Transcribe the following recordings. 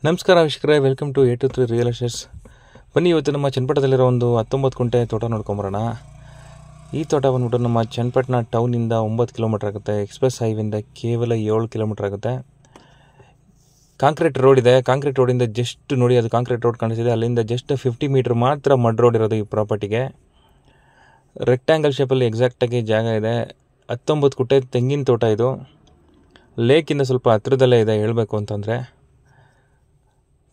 ನಮಸ್ಕಾರ ವೀಕ್ಷಕರೇ, welcome to 823 real estates. ಬನ್ನಿ, ಇವತ್ತು ನಮ್ಮ ಚನ್ನಪಟ್ಟಣದಲ್ಲಿರೋ ಒಂದು 19 ಗುಂಟೆ ತೋಟ ನೋಡ್ಕೊಂಬರೋಣ. ಈ ತೋಟ ಬಂದ್ಬಿಟ್ಟು ನಮ್ಮ ಚನ್ನಪಟ್ಟಣ ಟೌನಿಂದ 9 ಕಿಲೋಮೀಟ್ರ್ ಆಗುತ್ತೆ. ಎಕ್ಸ್ಪ್ರೆಸ್ ಹೈವಿಂದ ಕೇವಲ 7 ಕಿಲೋಮೀಟ್ರ್ ಆಗುತ್ತೆ. ಕಾಂಕ್ರೀಟ್ ರೋಡ್ ಇದೆ. ಕಾಂಕ್ರೀಟ್ ರೋಡಿಂದ ಜಸ್ಟ್ ನೋಡಿ, ಅದು ಕಾಂಕ್ರೀಟ್ ರೋಡ್ ಕಾಣಿಸಿದೆ. ಅಲ್ಲಿಂದ ಜಸ್ಟ್ 50 ಮೀಟ್ರ್ ಮಾತ್ರ ಮಡ್ ರೋಡ್ ಇರೋದು ಈ ಪ್ರಾಪರ್ಟಿಗೆ. ರೆಕ್ಟ್ಯಾಂಗಲ್ ಶೇಪಲ್ಲಿ ಎಕ್ಸಾಕ್ಟಾಗಿ ಜಾಗ ಇದೆ. 19 ಗುಂಟೆ ತೆಂಗಿನ ತೋಟ ಇದು. ಲೇಕಿಂದ ಸ್ವಲ್ಪ ಹತ್ತಿರದಲ್ಲೇ ಇದೆ ಹೇಳಬೇಕು ಅಂತಂದರೆ.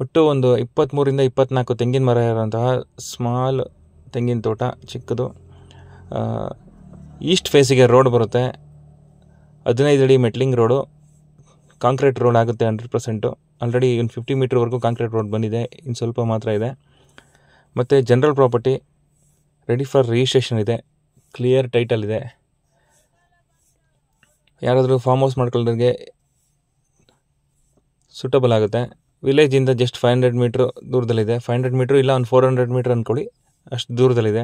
ಒಟ್ಟು ಒಂದು 23ರಿಂದ 24 ತೆಂಗಿನ ಮರ ಇರೋಂತಹ ಸ್ಮಾಲ್ ತೆಂಗಿನ ತೋಟ, ಚಿಕ್ಕದು. ಈಸ್ಟ್ ಫೇಸಿಗೆ ರೋಡ್ ಬರುತ್ತೆ. 15 ಅಡಿ ಮೆಟ್ಲಿಂಗ್ ರೋಡು. ಕಾಂಕ್ರೀಟ್ ರೋಡ್ ಆಗುತ್ತೆ 100%. ಆಲ್ರೆಡಿ ಒಂದು 50 ಮೀಟ್ರ್ವರೆಗೂ ಕಾಂಕ್ರೀಟ್ ರೋಡ್ ಬಂದಿದೆ, ಇನ್ನು ಸ್ವಲ್ಪ ಮಾತ್ರ ಇದೆ. ಮತ್ತು general property ready for registration ಇದೆ. ಕ್ಲಿಯರ್ ಟೈಟಲ್ ಇದೆ. ಯಾರಾದರೂ ಫಾರ್ಮ್ ಹೌಸ್ ಮಾಡ್ಕೊಳ್ಳೋರಿಗೆ ಸೂಟಬಲ್ ಆಗುತ್ತೆ. ವಿಲೇಜಿಂದ ಜಸ್ಟ್ 500 ಮೀಟ್ರ್ ದೂರದಲ್ಲಿದೆ. 500 ಮೀಟ್ರ್ ಇಲ್ಲ, ಒಂದು 400 ಮೀಟ್ರ್ ಅಂದ್ಕೊಳ್ಳಿ, ಅಷ್ಟು ದೂರದಲ್ಲಿದೆ.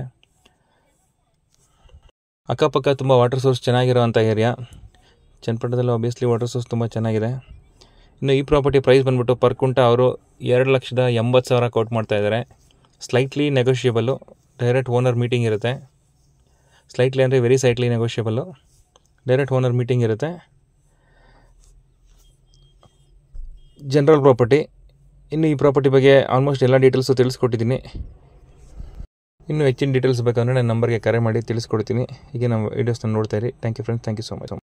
ಅಕ್ಕಪಕ್ಕ ತುಂಬ ವಾಟರ್ ಸೋರ್ಸ್ ಚೆನ್ನಾಗಿರೋವಂಥ ಏರಿಯಾ. ಚನ್ನಪಟ್ಟಣದಲ್ಲಿ ಆಬ್ವಿಯಸ್ಲಿ ವಾಟರ್ ಸೋರ್ಸ್ ತುಂಬ ಚೆನ್ನಾಗಿದೆ. ಇನ್ನು ಈ ಪ್ರಾಪರ್ಟಿ ಪ್ರೈಸ್ ಬಂದ್ಬಿಟ್ಟು ಪರ್ ಕುಂಟ ಅವರು 2,80,000 ಕೋಟ್ ಮಾಡ್ತಾಯಿದ್ದಾರೆ. Slightly negotiable. Direct owner meeting ಇರುತ್ತೆ. ಸ್ಲೈಟ್ಲಿ ಅಂದರೆ very slightly negotiable. Direct owner meeting ಇರುತ್ತೆ. General property. ಇನ್ನು ಈ ಪ್ರಾಪರ್ಟಿ ಬಗ್ಗೆ ಆಲ್ಮೋಸ್ಟ್ ಎಲ್ಲ ಡೀಟೇಲ್ಸು ತಿಳಿಸ್ಕೊಟ್ಟಿದ್ದೀನಿ. ಇನ್ನೂ ಹೆಚ್ಚಿನ ಡೀಟೇಲ್ಸ್ ಬೇಕಂದರೆ ನನ್ನ ನಂಬರ್ಗೆ ಕರೆ ಮಾಡಿ ತಿಳಿಸ್ಕೊಡ್ತೀನಿ. ಹೀಗೆ ನಮ್ಮ ವೀಡಿಯೋಸ್ನ ನೋಡ್ತಾ ಇರಿ. Thank you friends, thank you so much.